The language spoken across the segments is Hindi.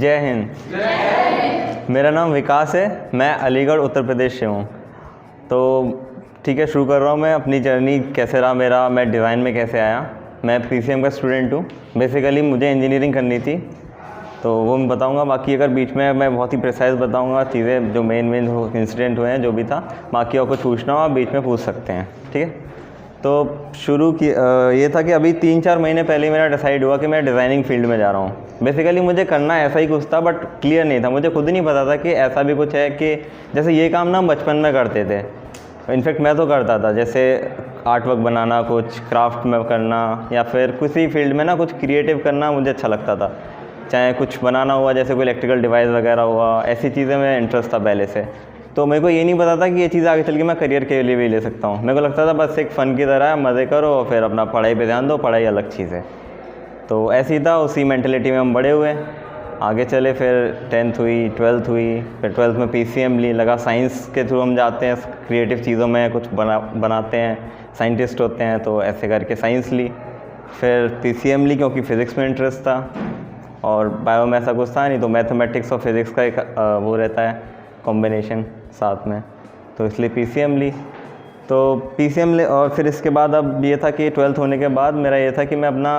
जय हिंद। मेरा नाम विकास है, मैं अलीगढ़ उत्तर प्रदेश से हूँ। तो ठीक है, शुरू कर रहा हूँ मैं अपनी जर्नी कैसे रहा मेरा, मैं डिज़ाइन में कैसे आया। मैं PCM का स्टूडेंट हूँ। बेसिकली मुझे इंजीनियरिंग करनी थी, तो वो मैं बताऊँगा। बाकी अगर बीच में मैं बहुत ही प्रिसाइज बताऊँगा चीज़ें, जो मेन इंसिडेंट हुए हैं, जो भी था। बाकी और कुछ पूछना हो आप बीच में पूछ सकते हैं, ठीक है। तो शुरू की ये था कि अभी 3-4 महीने पहले मेरा डिसाइड हुआ कि मैं डिज़ाइनिंग फील्ड में जा रहा हूँ। बेसिकली मुझे करना ऐसा ही कुछ था, बट क्लियर नहीं था, मुझे खुद ही नहीं पता था कि ऐसा भी कुछ है कि जैसे ये काम ना हम बचपन में करते थे। इनफैक्ट मैं तो करता था, जैसे आर्ट वर्क बनाना, कुछ क्राफ्ट में करना, या फिर किसी फील्ड में ना कुछ क्रिएटिव करना मुझे अच्छा लगता था। चाहे कुछ बनाना हुआ, जैसे कोई इलेक्ट्रिकल डिवाइस वगैरह हुआ, ऐसी चीज़ें में इंटरेस्ट था पहले से। तो मेरे को ये नहीं पता था कि ये चीज़ आगे चल के मैं करियर के लिए भी ले सकता हूँ। मेरे को लगता था बस एक फ़न की तरह है, मज़े करो और फिर अपना पढ़ाई पे ध्यान दो, पढ़ाई अलग चीज़ है। तो ऐसे ही था, उसी मेंटलिटी में हम बड़े हुए, आगे चले। फिर 10th हुई, 12th हुई, फिर 12th में PCM ली। लगा साइंस के थ्रू हम जाते हैं, क्रिएटिव चीज़ों में कुछ बनाते हैं, साइंटिस्ट होते हैं, तो ऐसे करके साइंस ली। फिर PCM ली क्योंकि फ़िज़िक्स में इंटरेस्ट था, और बायो में ऐसा कुछ था नहीं, तो मैथमेटिक्स और फिज़िक्स का एक वो रहता है कॉम्बिनेशन साथ में, तो इसलिए PCM ली। तो PCM ले, और फिर इसके बाद अब ये था कि 12th होने के बाद मेरा ये था कि मैं अपना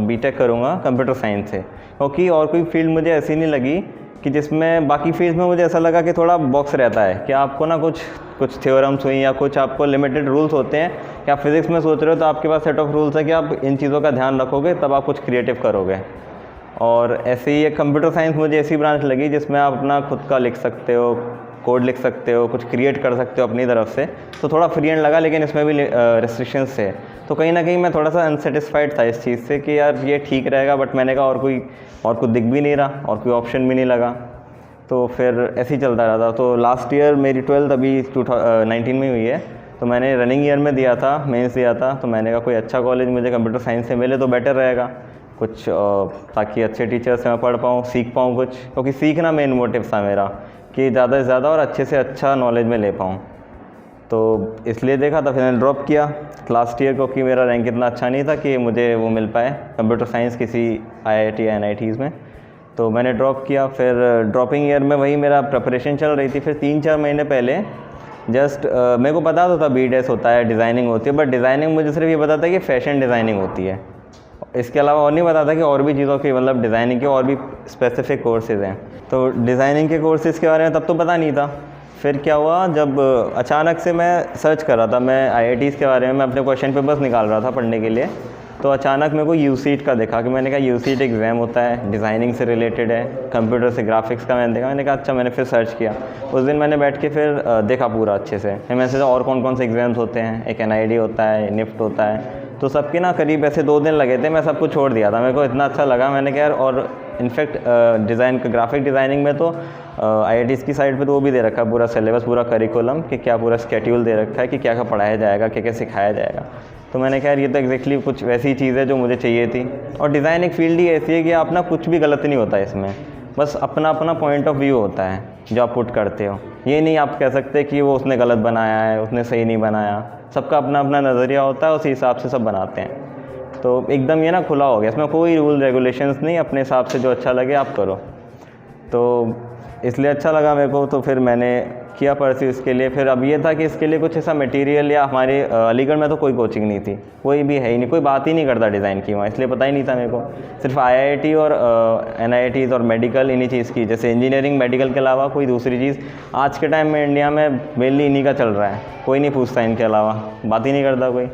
BTech करूँगा कंप्यूटर साइंस से, क्योंकि और कोई फील्ड मुझे ऐसी नहीं लगी कि जिसमें बाकी फील्ड में मुझे ऐसा लगा कि थोड़ा बॉक्स रहता है कि आपको ना कुछ थ्योरम्स हुई या कुछ आपको लिमिटेड रूल्स होते हैं कि आप फिज़िक्स में सोच रहे हो तो आपके पास सेट ऑफ रूल्स है कि आप इन चीज़ों का ध्यान रखोगे तब आप कुछ क्रिएटिव करोगे। और ऐसे ही एक कंप्यूटर साइंस मुझे ऐसी ब्रांच लगी जिसमें आप अपना खुद का लिख सकते हो, कोड लिख सकते हो, कुछ क्रिएट कर सकते हो अपनी तरफ से। तो थोड़ा फ्री एंड लगा, लेकिन इसमें भी रेस्ट्रिक्शंस थे। तो कहीं ना कहीं मैं थोड़ा सा अनसेटिस्फाइड था इस चीज़ से कि यार ये ठीक रहेगा, बट मैंने कहा और कुछ दिख भी नहीं रहा और कोई ऑप्शन भी नहीं लगा। तो फिर ऐसे ही चलता रहा था। तो लास्ट ईयर मेरी 12th अभी 2019 में हुई है, तो मैंने रनिंग ईयर में दिया था, मेंस दिया था। तो मैंने कहा कोई अच्छा कॉलेज मुझे कंप्यूटर साइंस से मिले तो बेटर रहेगा, कुछ ताकि अच्छे टीचर से मैं पढ़ पाऊँ, सीख पाऊँ कुछ, क्योंकि सीखना मेन मोटिव था मेरा कि ज़्यादा से ज़्यादा और अच्छे से अच्छा नॉलेज में ले पाऊँ। तो इसलिए देखा था, फिर मैंने ड्रॉप किया लास्ट ईयर, क्योंकि मेरा रैंक इतना अच्छा नहीं था कि मुझे वो मिल पाए कंप्यूटर साइंस किसी IIT या NITs में। तो मैंने ड्रॉप किया। फिर ड्रॉपिंग ईयर में वही मेरा प्रिपरेशन चल रही थी। फिर 3-4 महीने पहले जस्ट मेरे को पता तो था BDS होता है, डिज़ाइनिंग होती है, बट डिज़ाइनिंग मुझे सिर्फ ये पता था कि फ़ैशन डिज़ाइनिंग होती है। इसके अलावा और नहीं पता था कि और भी चीज़ों की, मतलब डिज़ाइनिंग के और भी स्पेसिफिक कोर्सेज़ हैं। तो डिज़ाइनिंग के कोर्सेज़ के बारे में तब तो पता नहीं था। फिर क्या हुआ, जब अचानक से मैं सर्च कर रहा था, मैं IITs के बारे में मैं अपने क्वेश्चन पेपर्स निकाल रहा था पढ़ने के लिए। तो अचानक मेरे को UCET का देखा, कि मैंने कहा UCET एग्ज़ाम होता है, डिज़ाइनिंग से रिलेटेड है, कंप्यूटर से ग्राफिक्स का मैंने देखा। मैंने कहा अच्छा, मैंने फिर सर्च किया। उस दिन मैंने बैठ के फिर देखा पूरा अच्छे से। फिर मैंने सोचा और कौन कौन से एग्ज़ाम्स होते हैं, एक NID होता है, NIFT होता है। तो सबके ना करीब ऐसे 2 दिन लगे थे, मैं सब कुछ छोड़ दिया था। मेरे को इतना अच्छा लगा, मैंने कहा यार। और इनफैक्ट ग्राफिक डिज़ाइनिंग में तो IITs की साइड पे तो वो भी दे रखा है पूरा सिलेबस, पूरा करिकुलम, कि क्या पूरा स्केड्यूल दे रखा है कि क्या क्या पढ़ाया जाएगा, क्या क्या सिखाया जाएगा। तो मैंने कहा यार ये तो एग्जैक्टली कुछ वैसी चीज़ है जो मुझे चाहिए थी। और डिज़ाइन एक फील्ड ही ऐसी है कि आप ना कुछ भी गलत नहीं होता इसमें, बस अपना अपना पॉइंट ऑफ व्यू होता है जो आप पुट करते हो। ये नहीं आप कह सकते कि वो उसने गलत बनाया है, उसने सही नहीं बनाया। सबका अपना अपना नज़रिया होता है, उसी हिसाब से सब बनाते हैं। तो एकदम ये ना खुला हो गया, इसमें कोई रूल रेगुलेशंस नहीं, अपने हिसाब से जो अच्छा लगे आप करो। तो इसलिए अच्छा लगा मेरे को, तो फिर मैंने किया परस्यू इसके लिए। फिर अब ये था कि इसके लिए कुछ ऐसा मटेरियल, या हमारे अलीगढ़ में तो कोई कोचिंग नहीं थी, कोई भी है ही नहीं, कोई बात ही नहीं करता डिज़ाइन की वहाँ, इसलिए पता ही नहीं था मेरे को। सिर्फ IIT और NITs और मेडिकल, इन्हीं चीज़ की, जैसे इंजीनियरिंग मेडिकल के अलावा कोई दूसरी चीज़ आज के टाइम में इंडिया में मेनली इन्हीं का चल रहा है। कोई नहीं पूछता इनके अलावा, बात ही नहीं करता कोई।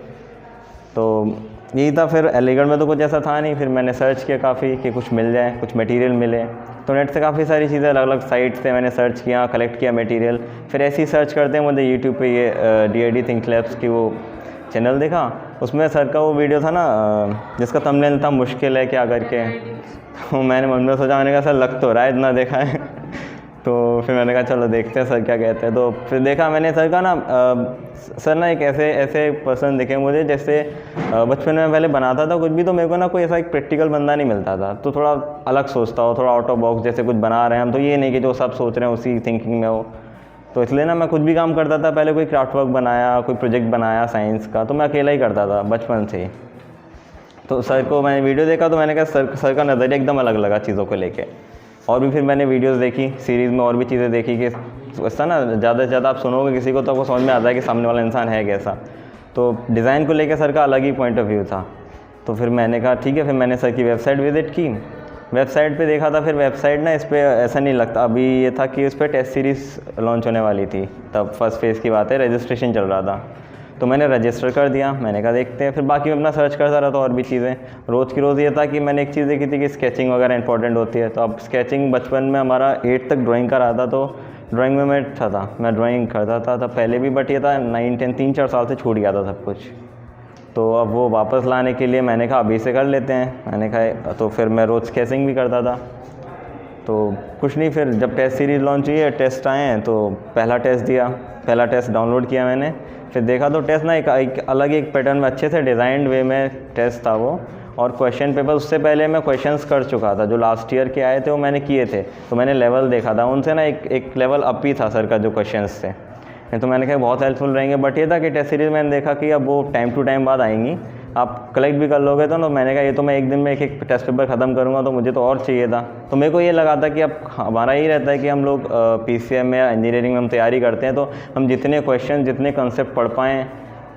तो यही था। फिर अलीगढ़ में तो कुछ ऐसा था नहीं। फिर मैंने सर्च किया काफ़ी कि कुछ मिल जाए, कुछ मटेरियल मिले। तो नेट से काफ़ी सारी चीज़ें अलग अलग साइट से मैंने सर्च किया, कलेक्ट किया मटेरियल। फिर ऐसे ही सर्च करते हैं मुझे यूट्यूब पे ये DID थिंक लैब्स की वो चैनल देखा। उसमें सर का वो वीडियो था ना, जिसका थंबनेल था मुश्किल है क्या करके। तो मैंने मन में सोचा, मैंने कहा सर लग तो रहा है, इतना देखा है। तो फिर मैंने कहा चलो देखते हैं सर क्या कहते हैं। तो फिर देखा मैंने सर का ना, सर ना एक ऐसे पर्सन दिखे मुझे, जैसे बचपन में पहले बनाता था कुछ भी, तो मेरे को ना कोई ऐसा एक प्रैक्टिकल बंदा नहीं मिलता था। तो थोड़ा अलग सोचता हो, थोड़ा आउट ऑफ बॉक्स, जैसे कुछ बना रहे हैं हम, तो ये नहीं कि जो सब सोच रहे हैं उसी थिंकिंग में हो। तो इसलिए ना मैं कुछ भी काम करता था। पहले कोई क्राफ्ट वर्क बनाया, कोई प्रोजेक्ट बनाया साइंस का, तो मैं अकेला ही करता था बचपन से ही। तो सर को मैंने वीडियो देखा, तो मैंने कहा सर का नज़रिया एकदम अलग लगा चीज़ों को लेके। और भी फिर मैंने वीडियोस देखी, सीरीज़ में और भी चीज़ें देखी कि ऐसा ना ज़्यादा से ज़्यादा आप सुनोगे किसी को तो आपको समझ में आता है कि सामने वाला इंसान है कैसा। तो डिज़ाइन को लेकर सर का अलग ही पॉइंट ऑफ व्यू था। तो फिर मैंने कहा ठीक है, फिर मैंने सर की वेबसाइट विज़िट की। वेबसाइट पे देखा था, फिर वेबसाइट ना इस पर ऐसा नहीं लगता, अभी ये था कि उस पर टेस्ट सीरीज़ लॉन्च होने वाली थी, तब फर्स्ट फेज़ की बात है, रजिस्ट्रेशन चल रहा था। तो मैंने रजिस्टर कर दिया, मैंने कहा देखते हैं। फिर बाकी मैं अपना सर्च करता रहा, तो और भी चीज़ें रोज़ की रोज़ ये था कि मैंने एक चीज़ देखी थी कि स्केचिंग वगैरह इंपॉर्टेंट होती है। तो अब स्केचिंग बचपन में हमारा 8 तक ड्राइंग का रहा था, तो ड्राइंग में मैं मैं ड्राइंग करता था तब पहले भी, बट ये था 9, 10, 3-4 साल से छूट गया था सब कुछ। तो अब वो वापस लाने के लिए मैंने कहा अभी से कर लेते हैं। मैंने कहा तो फिर मैं रोज़ स्केचिंग भी करता था। तो कुछ नहीं, फिर जब टेस्ट सीरीज़ लॉन्च हुई है, टेस्ट आए हैं, तो पहला टेस्ट दिया, पहला टेस्ट डाउनलोड किया मैंने। फिर देखा तो टेस्ट ना एक अलग एक पैटर्न में अच्छे से डिज़ाइंड वे में टेस्ट था वो। और क्वेश्चन पेपर उससे पहले मैं क्वेश्चंस कर चुका था, जो लास्ट ईयर के आए थे वो मैंने किए थे। तो मैंने लेवल देखा था उनसे ना, एक लेवल अप ही था सर का जो क्वेश्चंस थे। तो मैंने कहा बहुत हेल्पफुल रहेंगे। बट ये था कि टेस्ट सीरीज़ मैंने देखा कि अब वो टाइम टू टाइम बाद आएंगी, आप कलेक्ट भी कर लोगे। तो मैंने कहा ये तो मैं एक दिन में एक टेस्ट पेपर ख़त्म करूँगा, तो मुझे तो और चाहिए था। तो मेरे को ये लगा था कि अब हमारा यही रहता है कि हम लोग PCM में या इंजीनियरिंग में हम तैयारी करते हैं, तो हम जितने क्वेश्चन जितने कंसेप्ट पढ़ पाएँ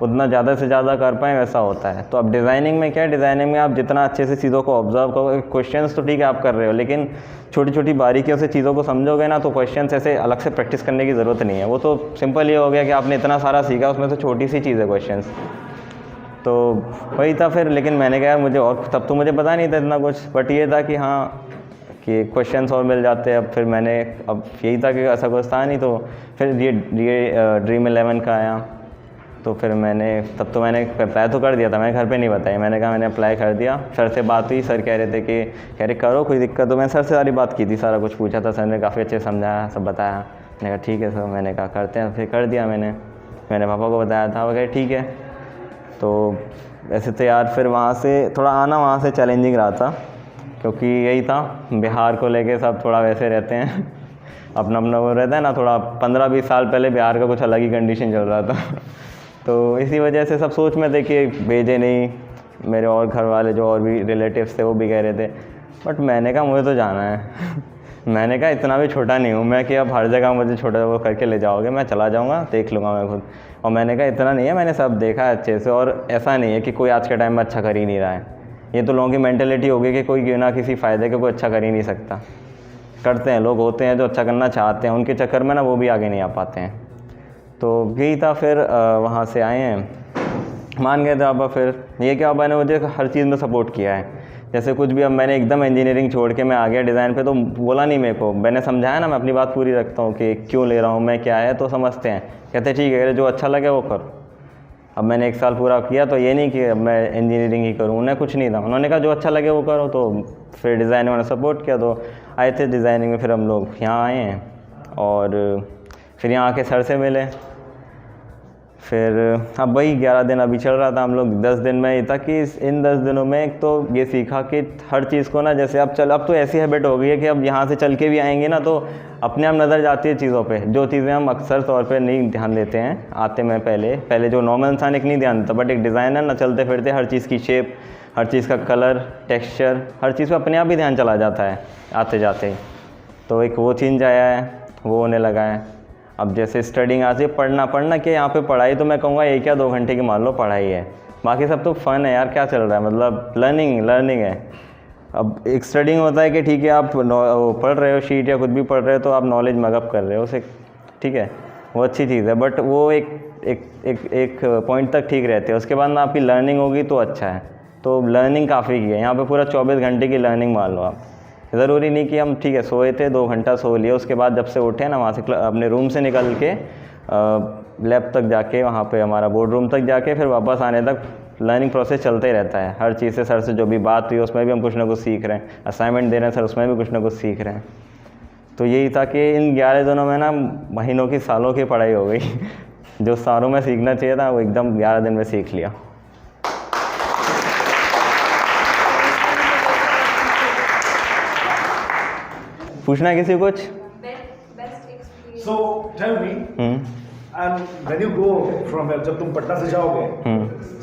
उतना ज़्यादा से ज़्यादा कर पाएँ, वैसा होता है। तो अब डिज़ाइनिंग में क्या है, डिज़ाइनिंग में आप जितना अच्छे से चीज़ों को ऑब्जर्व करोगे, क्वेश्चंस तो ठीक है आप कर रहे हो, लेकिन छोटी छोटी बारीकियों से चीज़ों को समझोगे ना, तो क्वेश्चंस ऐसे अलग से प्रैक्टिस करने की ज़रूरत नहीं है। वो तो सिंपल ये हो गया कि आपने इतना सारा सीखा, उसमें से छोटी सी चीज़ है क्वेश्चंस। तो वही था फिर। लेकिन मैंने कहा मुझे, और तब तो मुझे पता नहीं था इतना कुछ, बट ये था कि हाँ कि क्वेश्चंस और मिल जाते हैं। अब फिर मैंने, अब यही था कि ऐसा कुछ था नहीं। तो फिर ये ड्रीम 11 का आया, तो फिर तब तो मैंने अप्लाई तो कर दिया था, मैंने घर पे नहीं बताया। मैंने कहा मैंने अप्लाई कर दिया। सर से बात हुई, सर कह रहे थे कि कह रहे करो कोई दिक्कत। तो मैंने सर से सारी बात की थी, सारा कुछ पूछा था, सर ने काफ़ी अच्छे समझाया, सब बताया। मैंने कहा ठीक है सर, मैंने कहा करते हैं। फिर कर दिया मैंने पापा को बताया था, वो कहे ठीक है। तो वैसे तो यार फिर वहाँ से थोड़ा आना वहाँ से चैलेंजिंग रहा था, क्योंकि यही था, बिहार को लेके सब थोड़ा वैसे रहते हैं अपना वो रहता है ना, थोड़ा 15-20 साल पहले बिहार का कुछ अलग ही कंडीशन चल रहा था तो इसी वजह से सब सोच में थे कि भेजे नहीं। मेरे और घर वाले जो और भी रिलेटिव्स थे वो भी कह रहे थे, बट मैंने कहा मुझे तो जाना है मैंने कहा इतना भी छोटा नहीं हूँ मैं कि अब हर जगह मुझे छोटा वो करके ले जाओगे, मैं चला जाऊँगा, देख लूँगा मैं खुद। और मैंने कहा इतना नहीं है, मैंने सब देखा है अच्छे से, और ऐसा नहीं है कि कोई आज के टाइम में अच्छा कर ही नहीं रहा है। ये तो लोगों की मेंटेलिटी होगी कि कोई बिना किसी फ़ायदे के कोई अच्छा कर ही नहीं सकता। करते हैं लोग, होते हैं जो अच्छा करना चाहते हैं, उनके चक्कर में ना वो भी आगे नहीं आ पाते हैं। तो यही था। फिर वहाँ से आए हैं, मान गए थे पापा। फिर ये क्या, पापा ने मुझे हर चीज़ में सपोर्ट किया है। जैसे कुछ भी, अब मैंने एकदम इंजीनियरिंग छोड़ के मैं आ गया डिज़ाइन पे, तो बोला नहीं मेरे को, मैंने समझाया ना, मैं अपनी बात पूरी रखता हूँ कि क्यों ले रहा हूँ मैं, क्या है, तो समझते हैं, कहते ठीक है जो अच्छा लगे वो करो। अब मैंने 1 साल पूरा किया, तो ये नहीं कि अब मैं इंजीनियरिंग ही करूँ, उन्हें कुछ नहीं था, उन्होंने कहा जो अच्छा लगे वो करो। तो फिर डिज़ाइन में सपोर्ट किया, तो आए थे डिज़ाइनिंग में। फिर हम लोग यहाँ आए हैं, और फिर यहाँ आके सर से मिले। फिर अब वही 11 दिन अभी चल रहा था, हम लोग 10 दिन में ये था कि इन 10 दिनों में एक तो ये सीखा कि हर चीज़ को ना, जैसे अब तो ऐसी हैबिट हो गई है कि अब यहाँ से चल के भी आएंगे ना, तो अपने आप नज़र जाती है चीज़ों पे, जो चीज़ें हम अक्सर तौर पे नहीं ध्यान देते हैं। आते में पहले जो नॉर्मल इंसान एक नहीं ध्यान देता, बट एक डिज़ाइनर ना चलते फिरते हर चीज़ की शेप, हर चीज़ का कलर, टेक्सचर, हर चीज़ पर अपने आप ही ध्यान चला जाता है आते जाते ही। तो एक वो चेंज आया है, वो होने लगा है। अब जैसे स्टडिंग आज ये पढ़ना कि यहाँ पे पढ़ाई तो मैं कहूँगा 1 या 2 घंटे की मान लो पढ़ाई है, बाकी सब तो फ़न है यार। क्या चल रहा है, मतलब लर्निंग है। अब एक स्टडिंग होता है कि ठीक है आप पढ़ रहे हो शीट या कुछ भी पढ़ रहे हो, तो आप नॉलेज मगअप कर रहे हो उसे, ठीक है, वो अच्छी चीज़ है, बट वो एक पॉइंट तक ठीक रहते हैं। उसके बाद ना आपकी लर्निंग होगी तो अच्छा है। तो लर्निंग काफ़ी की है यहाँ पे, पूरा 24 घंटे की लर्निंग मान लो आप। ज़रूरी नहीं कि हम ठीक है सोए थे 2 घंटा सो लिए, उसके बाद जब से उठे ना वहाँ से अपने रूम से निकल के लैब तक जाके, वहाँ पे हमारा बोर्ड रूम तक जाके, फिर वापस आने तक लर्निंग प्रोसेस चलते ही रहता है। हर चीज़ से, सर से जो भी बात हुई उसमें भी हम कुछ ना कुछ सीख रहे हैं, असाइनमेंट दे रहे हैं सर उसमें भी कुछ ना कुछ सीख रहे हैं। तो यही था कि इन 11 दिनों में ना महीनों की सालों की पढ़ाई हो गई जो सालों में सीखना चाहिए था वो एकदम 11 दिन में सीख लिया। पूछना है किसी कुछ? So tell me, And when you go from here, जब तुम पटना से जाओगे,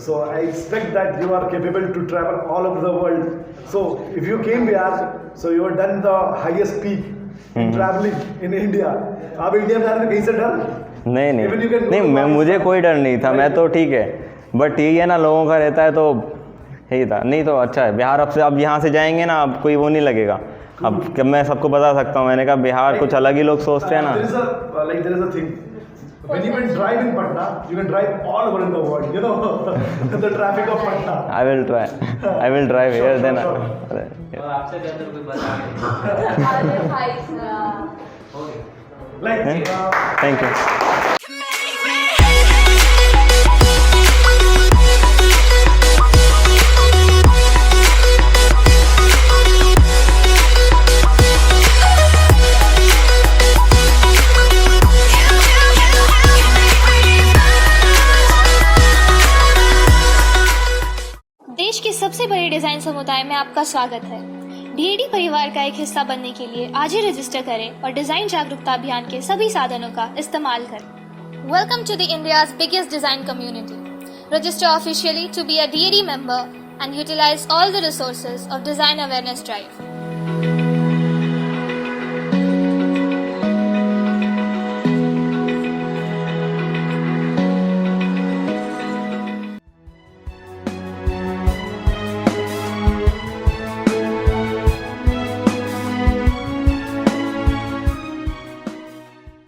so I expect that you are capable to travel all over the world. So if you came here, so you have done the highest peak in traveling in India. आप इंडिया में जाने में कहीं से डर? नहीं Even you can go नहीं, to मैं मुझे Pakistan. कोई डर नहीं था, मैं तो ठीक है, बट यही है ना, लोगों का रहता है तो यही था। नहीं तो अच्छा है बिहार, अब यहाँ से जाएंगे ना, अब कोई वो नहीं लगेगा। अब मैं सबको बता सकता हूँ, मैंने कहा बिहार कुछ अलग ही लोग सोचते हैं ना। There is a thing. When you can drive in Patna, you can drive all over in the world. You know the traffic of Patna. I will drive here then. आपसे बेहतर कोई बता नहीं। Like thank you. देश के सबसे बड़े डिजाइन समुदाय में आपका स्वागत है। डीएडी परिवार का एक हिस्सा बनने के लिए आज ही रजिस्टर करें और डिजाइन जागरूकता अभियान के सभी साधनों का इस्तेमाल करें। Welcome to the India's biggest design community. Register officially to be a DAD member and utilize all the resources of Design Awareness Drive.